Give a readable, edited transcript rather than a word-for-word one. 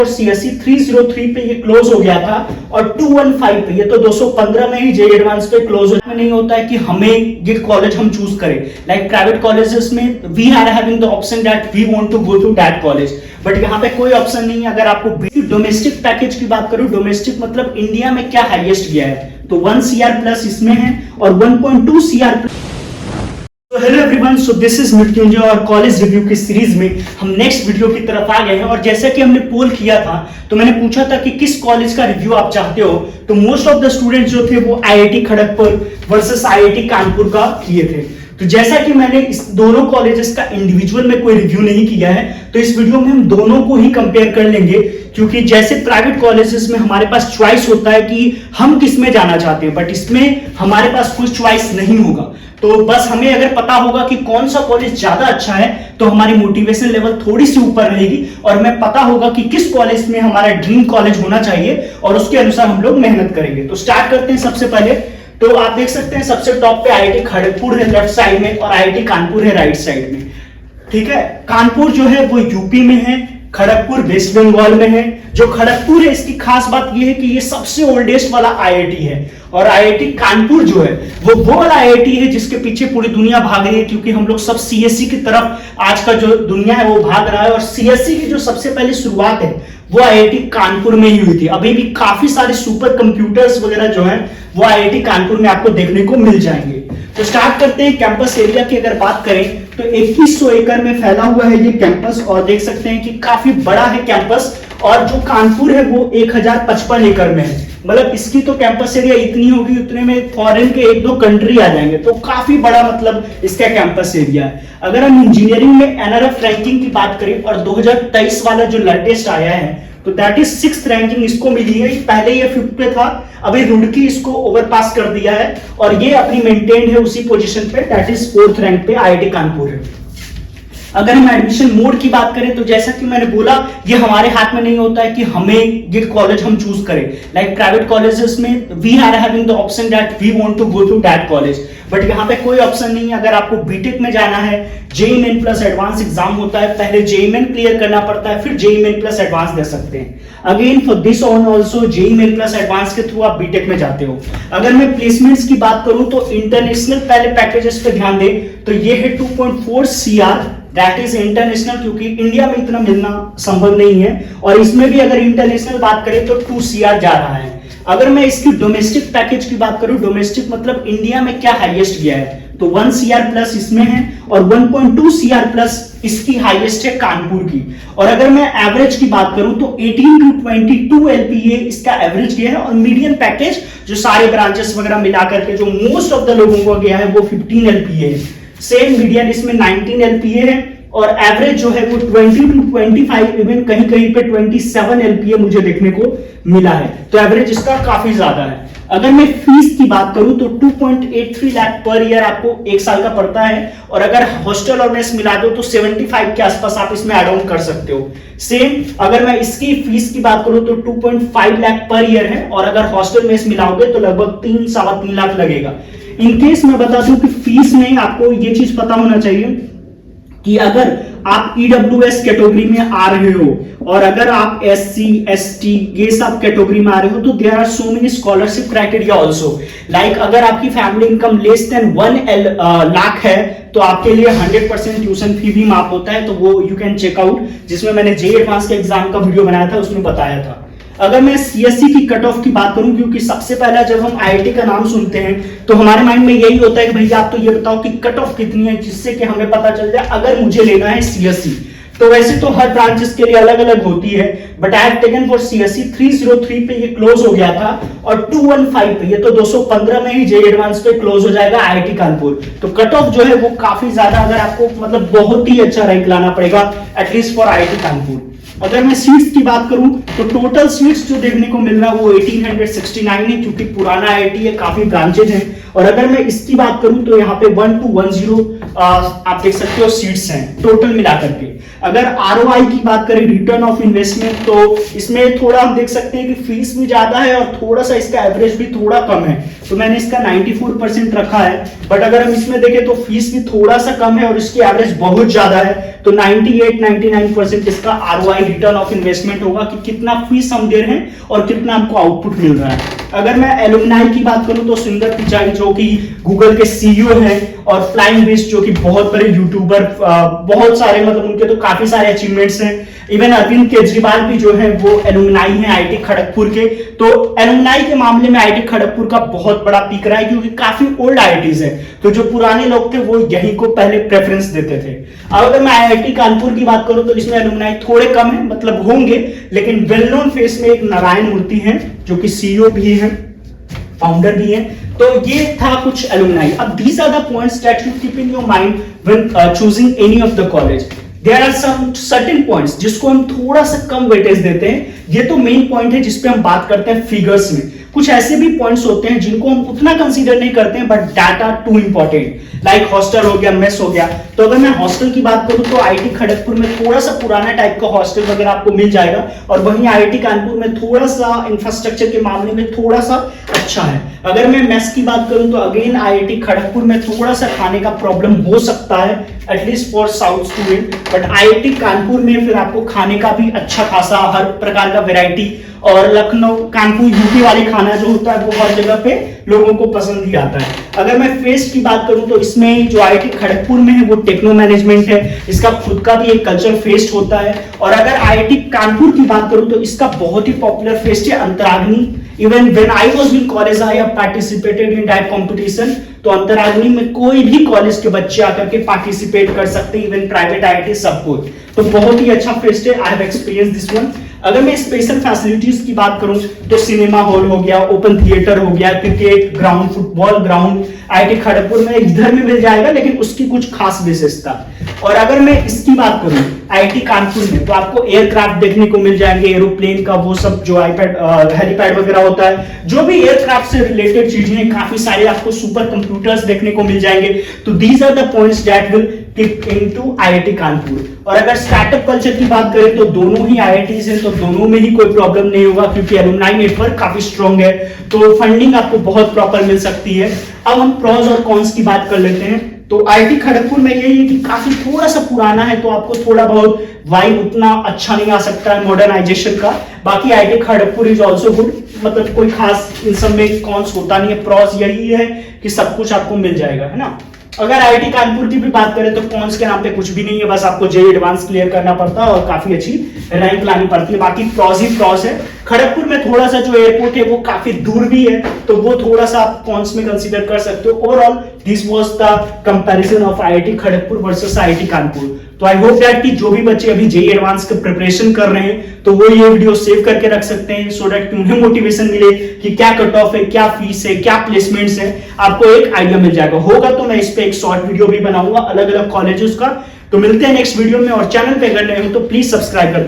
और सीएससी 303 पे ये क्लोज हो गया था और 215 पे ये तो 215 में ही जेई एडवांस पे क्लोज हो नहीं होता है कि हमें ये कॉलेज हम चूज करें। लाइक प्राइवेट कॉलेजेस में we are having the option that we want to go to that college, but यहाँ पे कोई ऑप्शन नहीं है। अगर आपको डोमेस्टिक पैकेज की बात करूं, डोमेस्टिक मतलब इंडिया में क्या हाईएस्ट गया है, तो 1 CR प्लस इसमें है और 1.2 CR plus. Hello everyone, so this is Mrityunjay और कॉलेज रिव्यू की सीरीज में हम नेक्स्ट वीडियो की तरफ आ गए हैं। और जैसा कि हमने पोल किया था तो मैंने पूछा था कि किस कॉलेज का रिव्यू आप चाहते हो, तो मोस्ट ऑफ द स्टूडेंट्स जो थे वो IIT Kharagpur versus IIT Kanpur का किए थे। तो जैसा कि मैंने इस दोनों कॉलेजेस का इंडिविजुअल में कोई रिव्यू नहीं किया है, तो इस वीडियो में हम दोनों को ही कंपेयर कर लेंगे, क्योंकि जैसे प्राइवेट कॉलेजेस में हमारे पास चॉइस होता है कि हम किस में जाना चाहते हैं, बट इसमें हमारे पास कोई चॉइस नहीं होगा। तो बस हमें अगर पता होगा कि कौन सा कॉलेज ज्यादा अच्छा है तो हमारी मोटिवेशन लेवल थोड़ी सी ऊपर रहेगी, और हमें पता होगा कि किस कॉलेज में हमारा ड्रीम कॉलेज होना चाहिए और उसके अनुसार हम लोग मेहनत करेंगे। तो स्टार्ट करते हैं। सबसे पहले तो आप देख सकते हैं सबसे टॉप पे आईआईटी खड़गपुर है लेफ्ट साइड में और आईआईटी कानपुर है राइट साइड में। ठीक है, कानपुर जो है वो यूपी में है, खड़गपुर वेस्ट बंगाल में है। जो खड़गपुर है इसकी खास बात यह है कि ये सबसे ओल्डेस्ट वाला आईआईटी है, और आईआईटी कानपुर जो है वो वाला आईआईटी है जिसके पीछे पूरी दुनिया भाग रही है, क्योंकि हम लोग सब सीएससी की तरफ आज का जो दुनिया है वो भाग रहा है। और सीएससी की जो सबसे पहले शुरुआत है वो आईआईटी कानपुर में ही हुई थी। अभी भी काफी सारे सुपर कंप्यूटर्स वगैरह जो है वो आईआईटी कानपुर में आपको देखने को मिल जाएंगे। तो स्टार्ट करते हैं। कैंपस एरिया की अगर बात करें तो 2100 एकड़ में फैला हुआ है ये कैंपस, और देख सकते हैं कि काफी बड़ा है कैंपस। और जो कानपुर है वो 1055 एकड़ में है। मतलब इसकी तो कैंपस एरिया इतनी होगी उतने में फॉरेन के 1-2 कंट्री आ जाएंगे, तो काफी बड़ा मतलब इसका कैंपस एरिया है। अगर हम इंजीनियरिंग में एनआरएफ रैंकिंग की बात करें और 2023 वाला जो लेटेस्ट आया है तो दैट इज 6th रैंकिंग इसको मिली है। पहले ये 5th पे था, अभी रुड़की इसको ओवरपास कर दिया है और ये अपनी मेंटेन है उसी पोजीशन पे, दैट इज 4th रैंक पे आईआईटी कानपुर है। अगर हम एडमिशन मोड की बात करें तो जैसा कि मैंने बोला ये हमारे हाथ में नहीं होता है कि हमें ये कॉलेज हम चूज करें। लाइक प्राइवेट कॉलेजेस में we are having the option that we want to go to that college, but यहाँ पे कोई ऑप्शन नहीं है। अगर आपको बीटेक में जाना है, JEE main plus advance exam होता है, पहले जेईई मेन क्लियर करना पड़ता है, फिर जेईई मेन प्लस एडवांस दे सकते हैं। Again for this on also JEE main plus advance के थ्रू आप बीटेक में जाते हो। अगर मैं प्लेसमेंट्स की बात करूं तो इंटरनेशनल पहले पैकेजेस पे ध्यान दें तो ये है 2.4 CR, दैट इज इंटरनेशनल, क्योंकि इंडिया में इतना मिलना संभव नहीं है। और इसमें भी अगर इंटरनेशनल बात करें तो 2 CR जा रहा है। अगर मैं इसकी डोमेस्टिक पैकेज की बात करूं, डोमेस्टिक मतलब इंडिया में क्या हाईएस्ट गया है, तो 1 CR प्लस इसमें है और 1.2 CR प्लस इसकी हाईएस्ट है कानपुर की। और अगर मैं एवरेज की बात करूं तो 18 to 22 LPA इसका एवरेज गया है, और मीडियन पैकेज जो सारे ब्रांचेस वगैरह मिलाकर के जो मोस्ट ऑफ द लोगों को गया है वो 15 LPA है। सेम मीडियन इसमें 19 LPA है, और एवरेज जो है वो 20 to 25, इवन कहीं कहीं पे 27 LPA मुझे देखने को मिला है। तो एवरेज इसका काफी ज्यादा है। अगर मैं फीस की बात करूं तो 2.83 लाख पर ईयर आपको 1 साल का पड़ता है, और अगर हॉस्टल और मेस मिला दो तो 75 के आसपास आप इसमें एड ऑन कर सकते हो। सेम अगर मैं इसकी फीस की बात करूं तो 2.5 लाख पर ईयर है, और अगर हॉस्टल मेस मिलाओगे तो लगभग 3-3.25 लाख लगेगा। इनकेस मैं बता दूं कि फीस में आपको ये चीज पता होना चाहिए कि अगर आप EWS कैटेगरी में आ रहे हो और अगर आप SC ST ये सब कैटेगरी में आ रहे हो तो there are so many scholarship criteria also. Like अगर आपकी family income less than 1 lakh है तो आपके लिए 100% ट्यूशन फी भी माफ होता है, तो वो यू कैन चेक आउट, जिसमें मैंने जेईई एडवांस के एग्जाम का वीडियो बनाया था उसमें बताया था। अगर मैं सीएससी की कट ऑफ की बात करूं, क्योंकि सबसे पहला जब हम आईआईटी का नाम सुनते हैं तो हमारे माइंड में यही होता है कि भैया आप तो ये बताओ कि कट ऑफ कितनी है, जिससे कि हमें पता चल जाए अगर मुझे लेना है सीएससी। तो वैसे तो हर ब्रांचेस के लिए अलग अलग होती है, but I have taken for CSC 303 पे ये क्लोज हो गया था, और 215 पे ये तो 215 में ही जेईई एडवांस पे क्लोज हो जाएगा आईआईटी कानपुर। तो कट ऑफ जो है वो काफी ज्यादा, अगर आपको मतलब बहुत ही अच्छा रैंक लाना पड़ेगा एटलीस्ट फॉर आईआईटी कानपुर। अगर मैं सीट्स की बात करूं तो टोटल सीट्स जो देखने को मिल रहा है वो 1869 है, क्योंकि पुराना आईआईटी है, काफी ब्रांचेज हैं और अगर मैं इसकी बात करूं तो यहाँ पे 1210 आप देख सकते हो सीट्स हैं टोटल मिलाकर के। अगर आरओआई की बात करें, रिटर्न ऑफ इन्वेस्टमेंट, तो इसमें थोड़ा हम देख सकते हैं कि फीस भी ज्यादा है और थोड़ा सा इसका एवरेज भी थोड़ा कम है, तो मैंने इसका 94% रखा है। बट अगर हम इसमें देखें तो फीस भी थोड़ा सा कम है और इसकी एवरेज बहुत ज्यादा है, तो 98-99% इसका आरओआई रिटर्न ऑफ इन्वेस्टमेंट होगा कि कितना फीस हम दे रहे हैं और कितना हमको आउटपुट मिल रहा है। अगर मैं एलुमनाई की बात करूं तो सुंदर पिचाई जो कि गूगल के सीईओ हैं और फ्लाइंग बिस्ट जो कि बहुत बड़े यूट्यूबर, बहुत सारे मतलब उनके तो काफी सारे अचीवमेंट्स हैं। इवन अरविंद केजरीवाल भी जो है वो एलुमनाई है आईटी खड़गपुर के। तो एलुमनाई के मामले में आईटी खड़गपुर का बहुत बड़ा पीक रहा है क्योंकि काफी ओल्ड आईआईटीज है, तो जो पुराने लोग थे वो यहीं को पहले प्रेफरेंस देते थे। अब अगर मैं आईआईटी कानपुर की बात करूं तो इसमें एलुमनाई थोड़े कम है, मतलब होंगे, लेकिन वेल नोन फेस में एक नारायण मूर्ति है जो कि सीईओ भी है, फाउंडर भी है। तो ये था कुछ एलुमनाई। अब these are the points that you keep in your mind when choosing any of the college. There are some certain points जिसको हम थोड़ा सा कम वेटेज देते हैं। ये तो मेन पॉइंट है जिसपे हम बात करते हैं फिगर्स में। कुछ ऐसे भी पॉइंट्स होते हैं जिनको हम उतना कंसीडर नहीं करते हैं, but that are too important, like hostel हो गया, मेस हो गया। तो अगर मैं हॉस्टल की बात करूं तो आईआईटी खड़गपुर में थोड़ा सा पुराना टाइप का हॉस्टल वगैरह आपको मिल जाएगा, और वहीं आईआईटी कानपुर में थोड़ा सा इंफ्रास्ट्रक्चर के मामले में थोड़ा सा अच्छा है। अगर मैं मेस की बात करूं तो अगेन आईआईटी खड़गपुर में थोड़ा सा खाने का प्रॉब्लम हो सकता है, at least for south student, but IIT Kanpur में फिर आपको खाने का भी अच्छा खासा हर प्रकार का वैरायटी, और लखनऊ कानपुर यूपी वाली खाना जो होता है वो हर जगह पे लोगों को पसंद ही आता है। अगर मैं फेस्ट की बात करूं तो इसमें जो आईआईटी खड़गपुर में है वो टेक्नो मैनेजमेंट है, इसका खुद का भी एक कल्चर फेस्ट होता है। और अगर आईआईटी कानपुर की बात करूं तो इसका बहुत ही पॉपुलर फेस्ट है Antaragni. Even when I was in college I have participated in that competition. तो अंतराग्नि में कोई भी कॉलेज के बच्चे आकर के पार्टिसिपेट कर सकते हैं, इवन प्राइवेट आईआईटी सब कुछ। तो बहुत ही अच्छा फेस्ट है, I have experience this one. अगर मैं स्पेशल फैसिलिटीज की बात करूं तो सिनेमा हॉल हो गया, ओपन थिएटर हो गया, cricket ground, football ground IIT Kharagpur में इधर में मिल जाएगा, लेकिन उसकी कुछ खास विशेषता। और अगर मैं इसकी बात करूं आईआईटी कानपुर में तो आपको एयरक्राफ्ट देखने को मिल जाएंगे, एरोप्लेन का वो सब जो हेलीपैड वगैरह होता है, जो भी एयरक्राफ्ट से रिलेटेड चीजें काफी सारे आपको सुपर कंप्यूटर्स देखने को मिल जाएंगे। तो these are the points that will tick into IIT Kanpur. और अगर स्टार्टअप कल्चर की बात करें तो दोनों ही आईआईटीज हैं, तो दोनों में ही कोई प्रॉब्लम नहीं होगा क्योंकि एलुमनाई नेटवर्क काफी स्ट्रॉन्ग है, तो फंडिंग आपको बहुत प्रॉपर मिल सकती है। अब हम प्रॉस और कॉन्स की बात कर लेते हैं। तो आईआईटी खड़गपुर में यही है कि काफी थोड़ा सा पुराना है, तो आपको थोड़ा बहुत वाइब उतना अच्छा नहीं आ सकता है मॉडर्नाइजेशन का। बाकी IIT Kharagpur is also good, मतलब कोई खास इन सब में कॉन्स होता नहीं है। प्रॉस यही है कि सब कुछ आपको मिल जाएगा, है ना। अगर आईआईटी कानपुर की भी बात करें तो कॉन्स के नाम पे कुछ भी नहीं है, बस आपको जेईई एडवांस क्लियर करना पड़ता है और काफी अच्छी रैंक लानी पड़ती है। बाकी प्रॉस ही प्रॉस है। खड़गपुर में थोड़ा सा जो एयरपोर्ट है वो काफी दूर भी है, तो वो थोड़ा सा आप कॉन्स में कंसीडर कर सकते हो। Overall this was the comparison of IIT Kharagpur versus IIT Kanpur. तो आई होप दैट कि जो भी बच्चे अभी जेईई एडवांस का प्रिपरेशन कर रहे हैं तो वो ये वीडियो सेव करके रख सकते हैं, सो दैट उन्हें मोटिवेशन मिले कि क्या कट ऑफ है, क्या फीस है, क्या प्लेसमेंट्स है, आपको एक आइडिया मिल जाएगा। होगा तो मैं इस पे एक शॉर्ट वीडियो भी बनाऊंगा अलग अलग कॉलेजेस का। तो मिलते हैं नेक्स्ट वीडियो में, और चैनल पे अगर नए हो तो प्लीज सब्सक्राइब कर दें।